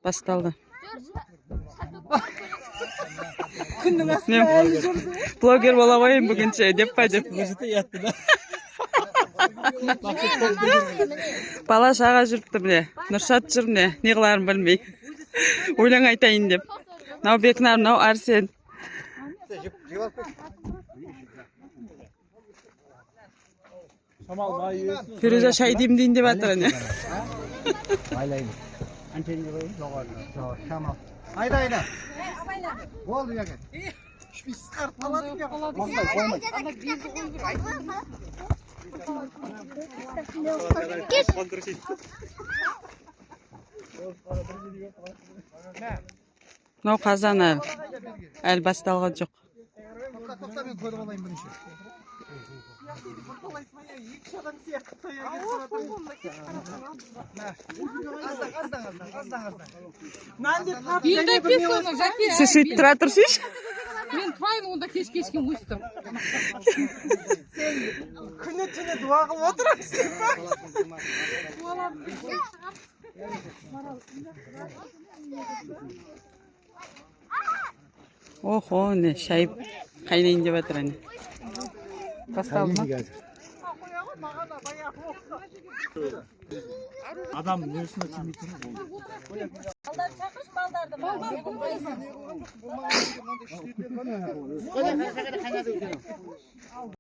Басталды. Блогер бола қойын бүгінше деп па деп. Бала шаға жүріпті біле. Нұршат жүр не қыларын білмей. Ойлан айтайын деп. Нау Бекнар, нау Арсен. Фируза шай деймін деп атыр әне. Ayda. Oldu ya gel. Şu sıkar paladı ya. Мынау қазан әлі басталған жоқ. To'xta men ko'rib olayım bunu şu. Сіз сөйтіп тұра тұрсыз? Мен қайын онда кеш-кешкен өстім. Күні түні дуа қылып отырасың ба? Охо, не шай қайнайын деп жатыр әне. Басталды ма? Адам несіне тимейтін болды. Балдар шақырш балдарды.